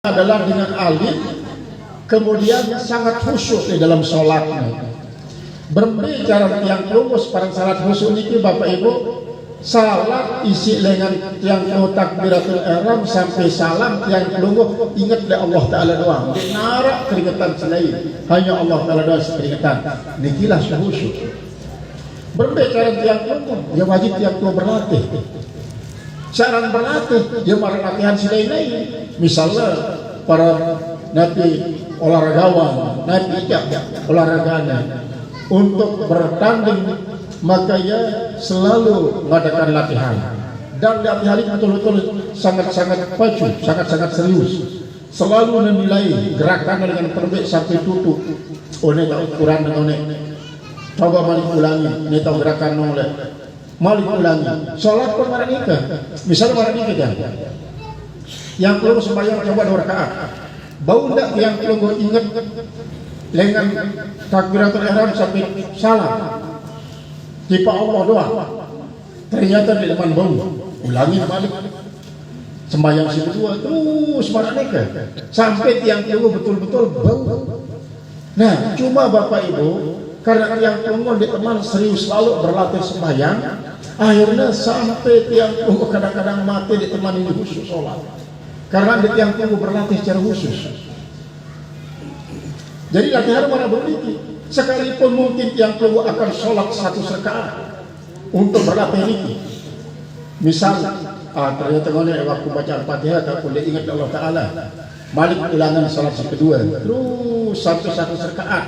adalah dengan alim, kemudian sangat khusyuk di dalam sholatnya. Berbicara yang lumus pada salat khusyuk ini Bapak Ibu, salat isi dengan yang takbiratul ihram sampai salam yang kelungguh ingat dari Allah Ta'ala doang, di narak keringetan selain hanya Allah Ta'ala doang keringetan. Nikilah khusyuk. Berbicara yang kelungguh, ya wajib yang tua berlatih. Syarat berlatih, dia malah latihan selain-lain. Misalnya para nabi olahragawan, nabi olahraganya untuk bertanding, maka ia selalu mengadakan latihan, dan latihan itu betul-betul sangat-sangat pacu, sangat-sangat serius, selalu menilai gerakan dengan terbit sampai tutup. Ini tak ukuran ini, coba balik ulangi, ini tahu gerakan oleh balik ulangi. Sholat pun marah nikah, misalnya marah nikah kan, yang perlu sembahyang coba 2 rakaat, bau tak yang perlu ingat dengan takbiratul ihram sampai salam tipe Allah doang, ternyata di depan bau, ulangi balik sembahyang si kedua terus marah nikah sampai tiang tunggu betul-betul bau. Nah, cuma Bapak Ibu, karena tiang tunggu di teman serius selalu berlatih sembahyang, akhirnya sampai tiang tunggu kadang-kadang mati di teman ini khusus sholat, karena di tiang tunggu berlatih secara khusus. Jadi latihan mana begitu, sekalipun mungkin yang perlu akan sholat 1 rakaat untuk berlatih ini. Misal, ternyata ngone waktu baca Al-Fatihah tak boleh ingat Allah Ta'ala, balik ulangan sholat kedua, terus sampai 1 rakaat.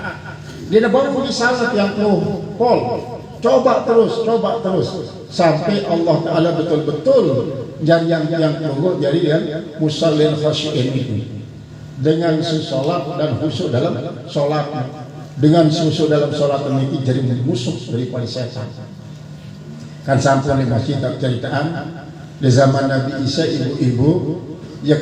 Dia baru di salat yang perlu pol, coba terus sampai Allah Ta'ala betul-betul yang perlu jadi yang musallin khasyi'in itu. Dengan sholat dan khusyuk dalam sholat, dengan khusyuk dalam sholat ini jadi musuh daripada setan. Kan sampai di masjid ceritaan di zaman Nabi Isa, ibu-ibu ya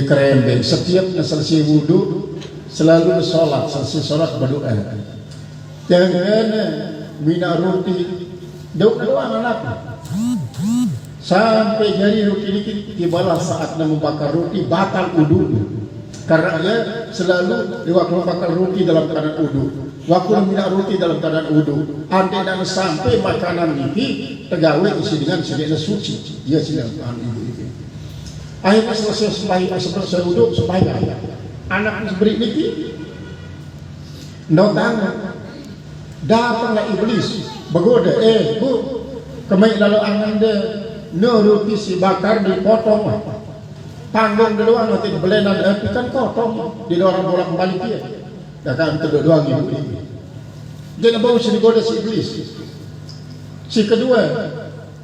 kerembe setiap selesai wudhu selalu sholat, selesai sholat berdoa, jangan mina roti doa anaknya sampai jadi roti dikit tibalah saatnya membakar roti batal wudu, karena dia selalu di waktu membakar roti dalam keadaan wudu, waktu minyak roti dalam keadaan wudu, andai dan sampai makanan ini tegawe isi dengan sedikit suci, dia sedang ibu ini. Akhirnya selesai selesai wudu sembahyang, anak beri niki notang datanglah iblis bergoda, bu kemai lalu anda roti si bakar dipotong, panggung di luar nanti belenan api kan potong di luar bolak balik dia, dah kan itu doang ibu ini. Dia bau si digoda si iblis. Si kedua,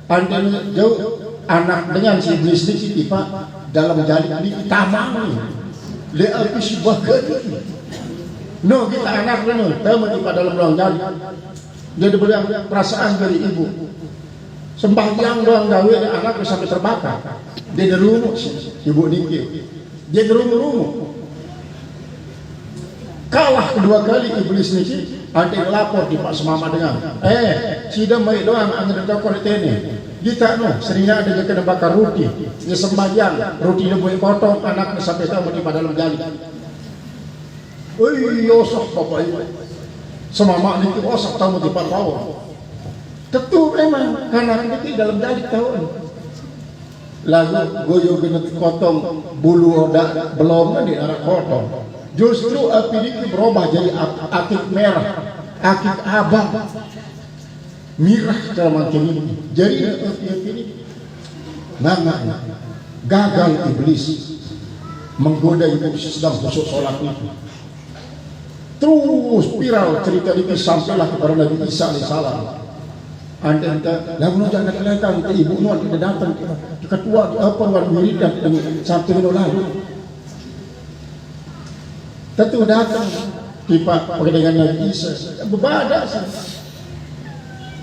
anda jauh anak dengan si iblis ini tiba dalam jalik ini tamang ni, le api si bakar. No kita anak ni, tahu tiba dalam ruang jalik. Dia diberi perasaan dari ibu. Sembahyang doang gawe anak sampai terbakar. Dia derungu ibu niki. Dia derungu. Kalah kedua kali iblis niki, ada yang lapor di Pak Semama dengan, sidang baik doang angin tokor ini. Kita seringnya ada yang kena bakar roti. Dia sembahyang, roti dia boleh potong, anaknya sampai tahu di dalam jali. Yosok bapak ibu. Semama niki osak tahu di Pak Bawah. Tentu memang karena itu dalam dalik tahun. Lalu goyo genet potong bulu odak belum di arah potong. Justru api ini berubah jadi akik merah, akik abang, mirah dalam macam ini. Jadi api ini nangak gagal iblis menggoda ibu sedang khusyuk sholat itu. Terus viral cerita ini sampailah kepada Nabi Isa alaihissalam. Anda lalu jangan kelihatan ke ibu nuan tidak datang ketua apa luar murid dan satu minggu lalu tentu datang tiba dengan Nabi Isa berbeda sih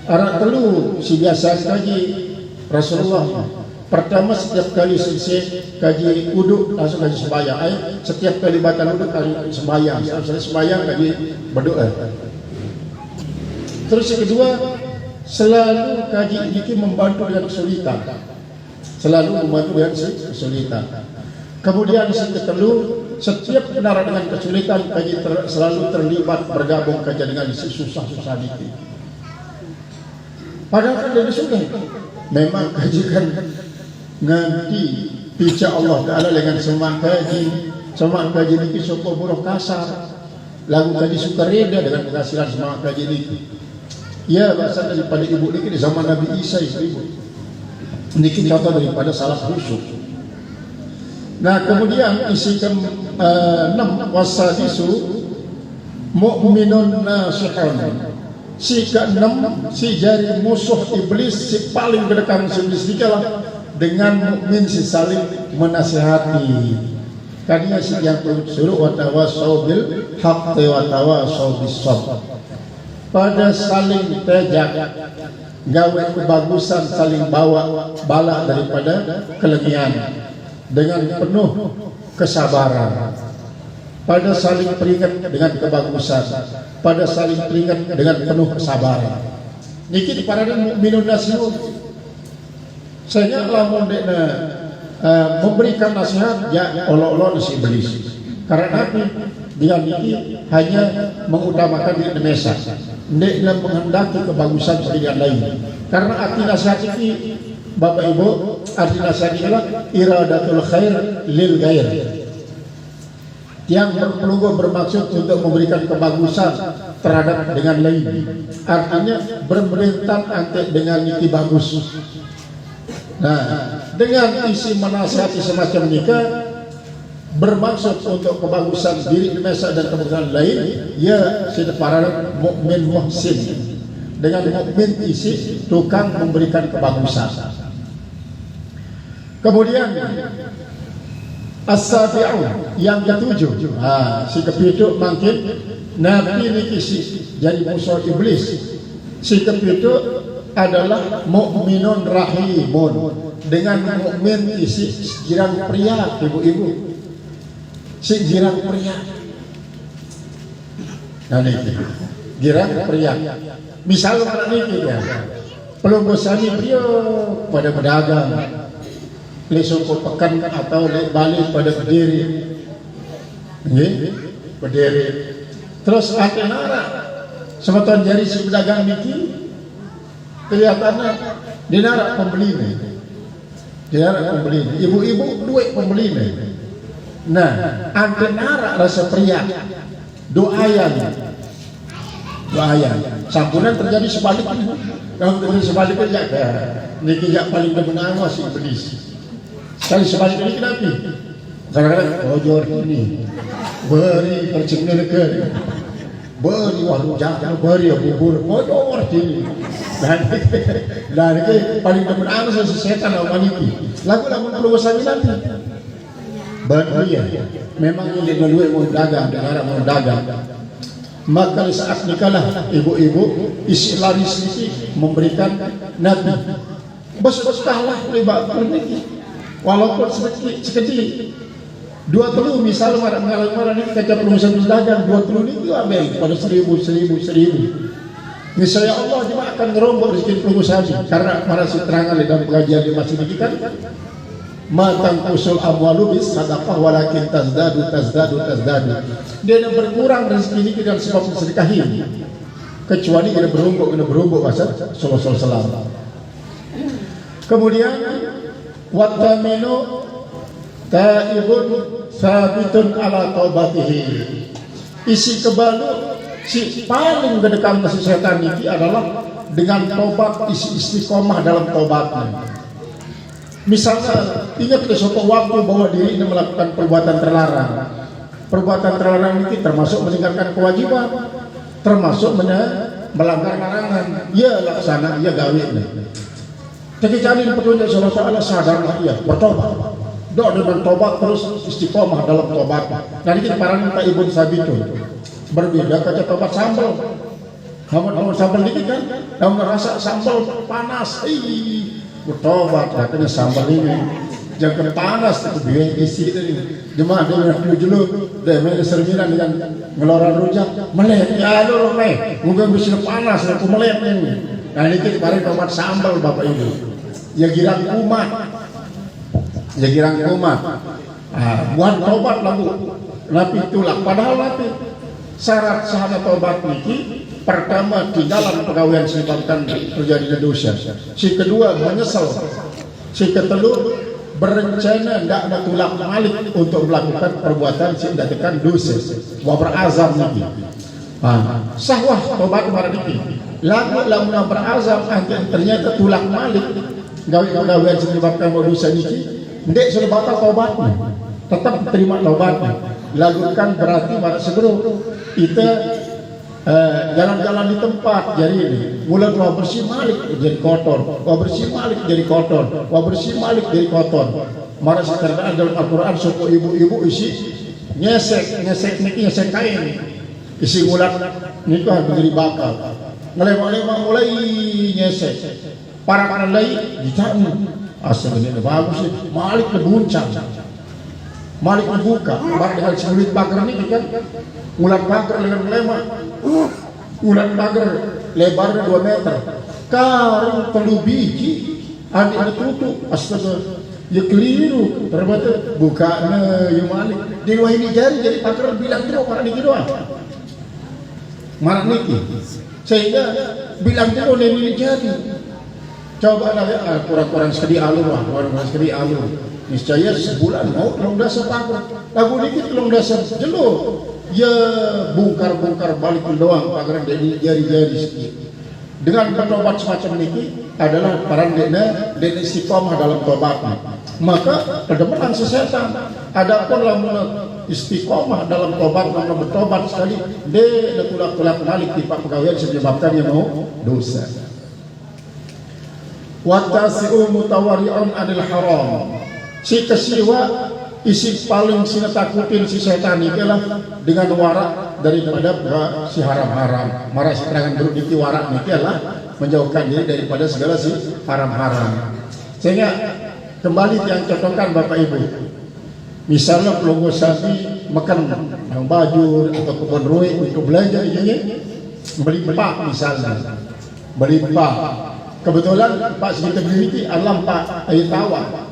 arah telu si biasa kaji Rasulullah pertama setiap kali selesai kaji uduk langsung kaji sembahyang, setiap kali batal uduk kali sembahyang, selesai sembahyang kaji berdoa. Terus yang kedua, selalu kaji ini membantu dengan kesulitan. selalu membantu dengan kesulitan. Kemudian yang kedua, setiap benar dengan kesulitan kaji selalu terlibat bergabung kaji dengan susah-susah dikit. Padahal kan dari sudah memang kaji kan nanti pica Allah Ta'ala dengan semangat kaji ini sopo buruh kasar lagu kaji sukareda dengan penghasilan semangat kaji ini. Ya bahasa daripada ibu ini di zaman Nabi Isa ibu. Ini contoh daripada salah khusyuk. Nah kemudian isi ke-6 wasadisu mu'minun nasihun. Si ke-6 si jari musuh iblis, si paling berdekatan iblis dikalah dengan mukmin si saling menasihati. Tadinya si yang suruh wa tawassaw bil haqqi wa tawassaw bis sabr. Pada saling tejak gawe kebagusan, saling bawa bala daripada kelengian dengan penuh kesabaran. Pada saling peringat dengan kebagusan, pada saling peringat dengan penuh kesabaran. Niki di parade mukminun nasihun. Saya lamun dekna memberikan nasihat ya Allah nasi iblis. Karena Nabi dia niki hanya mengutamakan diri Indonesia. Dekna menghendaki kebagusan sedikit lain. Karena arti nasihat ini Bapak Ibu, arti nasihat adalah iradatul khair lil ghair. Yang bermaksud untuk memberikan kebagusan terhadap dengan lain. Artinya bermerintah antek dengan niki bagus. Nah, dengan isi menasihati semacam nikah bermaksud untuk kebagusan diri Indonesia dan kebagusan lain, ya sudah para mukmin muhsin. Dengan mukmin isi tukang memberikan kebagusan. Kemudian as-sabi'u yang ketujuh, si kepitu makin Nabi niki si jadi musuh iblis. Si kepitu adalah mukminun rahimun, dengan mukmin isi jirang pria, ibu-ibu. Si jirang pria. Nah niki jirang pria. Misal orang niki ya, pelunggu sani pria pada pedagang. Lesoko pekan atau balik pada berdiri, berdiri. Terus nara semeton jari si pedagang niki kelihatannya dinara pembeli nih, dinara pembeli. Ibu-ibu duit pembeli nih. Nah, nara rasa pria, doayan, sampunan terjadi sebaliknya. Kalau terjadi sebaliknya ya, niki yang paling benar si iblis. Sekali sebaliknya kenapa? Kadang-kadang ojor ini beri perciknya ke beri warung jaga beri bubur ojor ini dan itu paling benar si setan awal ini lagu-lagu perlu usah nanti benar ya memang ini dua mau dagang negara mau dagang maka saat nikahlah ibu-ibu Islam ini memberikan nabi bos-bos kalah riba ini walaupun sekecil dua telu misal marah ini kaca perusahaan dagang dua telu ini juga ambil pada seribu misalnya Allah cuma akan ngerombok rezeki perusahaan karena para siterangkan dalam pengajian di masjid ini kan matang usul amwalu bis sadaqah walakin tazdadu dia yang berkurang rezeki ini dengan sebab sedekah ini kecuali kita berumbuk pasal sallallahu. Kemudian wataminu taibun sabitun ala taubatihi. Isi kebalu si paling gedekam ke setan ini adalah dengan tobat, isi istiqomah dalam tobatnya. Misalnya ingat ke suatu waktu bahwa diri ini melakukan perbuatan terlarang. Perbuatan terlarang ini termasuk meninggalkan kewajiban, termasuk melanggar larangan. Ya laksana, ya gawe. Jadi cari petunjuk Allah Ta'ala sadarlah ia bertobat. Doa dengan tobat terus istiqomah dalam tobat. Nanti kita para minta Ibn Sabitun berbeda kaca tobat sambal. Kamu sambal dikit kan? Kamu merasa sambal panas. Bertobat katanya sambal ini jangan panas itu biar isi tadi. Jemaah dia dulu dia sermiran dengan ngeloran rujak melek ya lu meh. Mungkin bisa panas aku melek ini. Nah ini kita kemarin tobat sambal Bapak Ibu. Ya girang umat jadi rangkuman. Buat tobat lagu napi tulak, padahal napi syarat sahana tobat niki pertama di dalam pegawaian sebabkan terjadi dosa, si kedua menyesal, si ketelu berencana tidak ada tulak malik untuk melakukan perbuatan si tekan dosa wa berazam niki. Sahwah tobat marah niki lagu lamun berazam ternyata tulak malik gawe-gawean sebabkan dosa niki ndek sudah batal tobatnya, tetap terima tobatnya. Lakukan berarti marah segera kita jalan-jalan di tempat jadi ini mulai wah bersih malik jadi kotor, wah bersih malik jadi kotor, wah bersih malik jadi kotor. Marah sekarang dalam Al-Quran suku ibu-ibu isi nyesek niki nyesek kain isi ulat nikah menjadi bakal ngelema-lema mulai nyesek para lain ditanya asal ini bagus sih malik lebuncang malik membuka baru dengan selulit pagar ini kan ulat pagar lema ulat pagar lebarnya 2 meter karang perlu biji ada tutup astaga ya keliru ternyata bukanya ya malik di luar ini jadi pagar bilang itu orang ini doang marah niki sehingga bilang itu ini jadi coba lah ya kurang-kurang sekali alur lah kurang-kurang sekali alur niscaya sebulan mau long dasar pagar lagu dikit long dasar jelo ya bongkar balik doang pagar dari jari-jari sedikit dengan bertobat semacam ini adalah para dena istiqomah dalam tobatnya maka kedepan sesetan adapun lamun istiqomah dalam tobat lamun bertobat sekali de tulak malik di pak pegawai sebabkan yang mau dosa watasi'u mutawari'un anil haram si kesiwa isi paling sina takutin si setan ini lah dengan warak daripada si haram-haram marah serangan berudiki warak ini lah menjauhkan diri daripada segala si haram-haram sehingga kembali yang contohkan Bapak Ibu misalnya pelongo sapi makan yang baju atau kebun rui untuk belanja ini beli pak misalnya beli pak kebetulan pak segitu beli adalah pak air tawar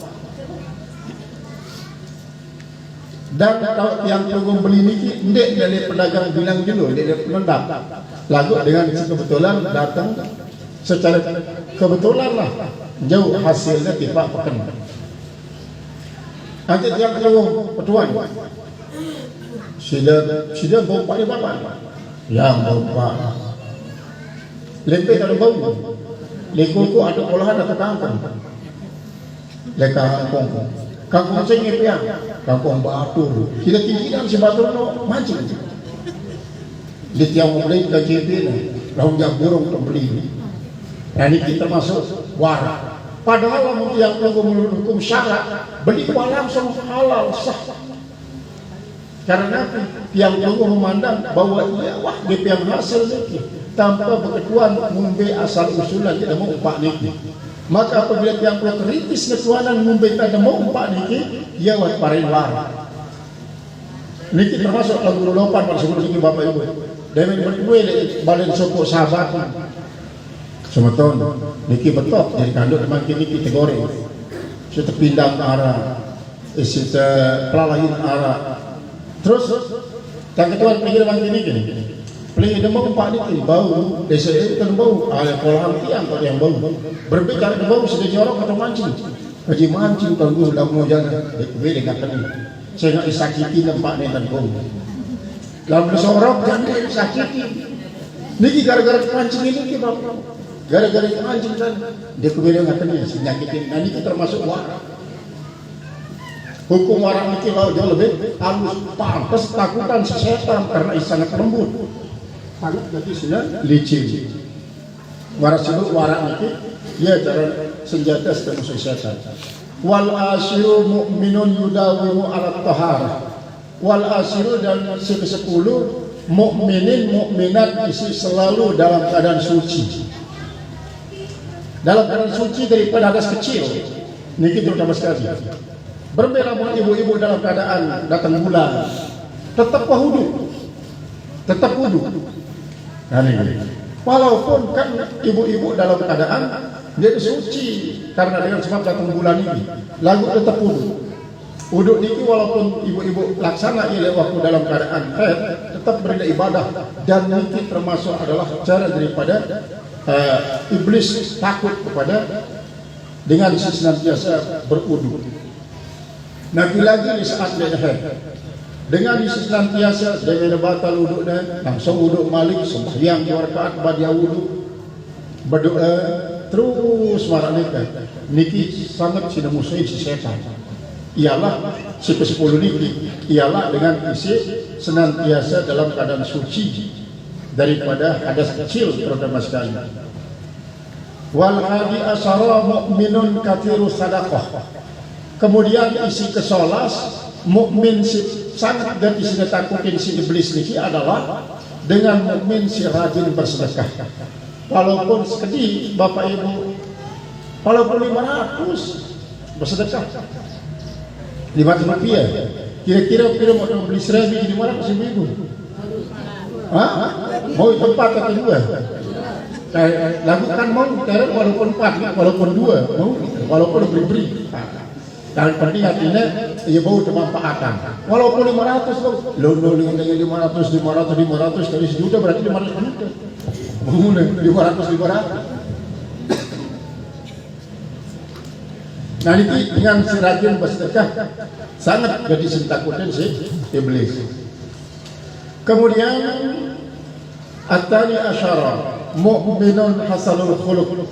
dan kalau yang pelongo beli ini ndek dari pedagang bilang dulu dia penendap lalu dengan kebetulan datang secara kebetulan lah jauh hasilnya tiba pekan nanti yang pelongo petuan sudah bau pak di bapak yang bau pak lempe kalau bau lekuku ada olahan atau kangkung leka kangkung sengit ya kangkung batur kita tinggikan si batur no mancing di tiang mulai ke cimpin lalu yang burung terbeli nah ini kita masuk warak padahal yang menurut hukum syarat beli langsung halal sah karena yang tunggu memandang bahwa ia wah DP yang hasil niki tanpa berketuan mumbe asal usulan tidak mau umpak niki maka apabila yang perlu kritis ketuanan mumbe tidak mau umpak niki ia wat parin war niki termasuk lagu lopan pada sebelum ini Bapak Ibu demen berdua balen sopok sahabat semeton niki betok jadi kandung makin niki tegoreng kita pindah ke arah kita pelalahin arah terus yang ketua pikir makin niki pelih demam pak niki bau desa itu kan bau ada polahan tiang kalau yang bau berbicara bau sudah jorok atau mancing haji mancing kalau gue udah mau jalan beda kata ini saya nggak disakiti tempat ini dan bau dalam bersorok jangan disakiti niki gara-gara mancing ini bapak gara-gara mancing kan dia kemudian nggak kena nyakitin nah ini termasuk warak hukum warak ini jauh lebih halus pantas takutan setan karena sangat lembut sangat jadi sudah licin warak sebut warak ini dia cara senjata termasuk setan wal asyiru mu'minun yudawimu ala taharah wal asyiru dan ke-10 mukminin mukminat isi selalu dalam keadaan suci dalam keadaan suci daripada hadas kecil niki terutama sekali berbeda dengan ibu-ibu dalam keadaan datang bulan tetap wudu nah ini walaupun kan ibu-ibu dalam keadaan dia suci karena dengan sebab datang bulan ini lagu tetap uduk niki walaupun ibu-ibu laksana ia waktu dalam keadaan haid tetap beribadah, dan niki termasuk adalah cara daripada iblis takut kepada dengan senantiasa berudu. Nabi lagi di saat dia haid dengan senantiasa dengan batal uduknya langsung uduk malik sembahyang 2 rakaat badia wudu berdoa terus marahnya niki sangat sida musuh si setan. Ialah si ke-10 niki ialah dengan isi senantiasa dalam keadaan suci daripada hadas kecil terutama sekali. Wal hadi asyara mu'minun kathiru sadaqah. Kemudian isi ke-11 mukmin si sangat dan isi takutin si iblis niki adalah dengan mukmin si rajin bersedekah. Walaupun sedikit Bapak Ibu, walaupun 500 bersedekah 500 rupiah, kira-kira mau beli 1.000 jadi 500 ribu. Mau tempat atau 2? Lakukan mau karena walaupun 4, walaupun 2, mau walaupun beri-beri. Dan penting hatinya ia bau kemanfaatan. Walaupun 500 lo dengan 500 kali sejuta berarti 500 juta. Mulai 500. Nah ini dengan si rajin bersedekah sangat jadi sentakutin si iblis. Kemudian atani asyara mu'minun hasanul khuluq.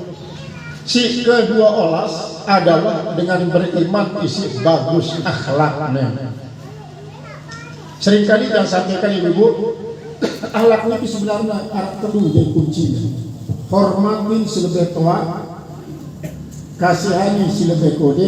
Si kedua olas adalah dengan beriman isi bagus akhlaknya. Seringkali yang sampaikan ibu, akhlak ini sebenarnya kedua jadi kuncinya. Hormatin si lebih tua, kasihani si lebih kode.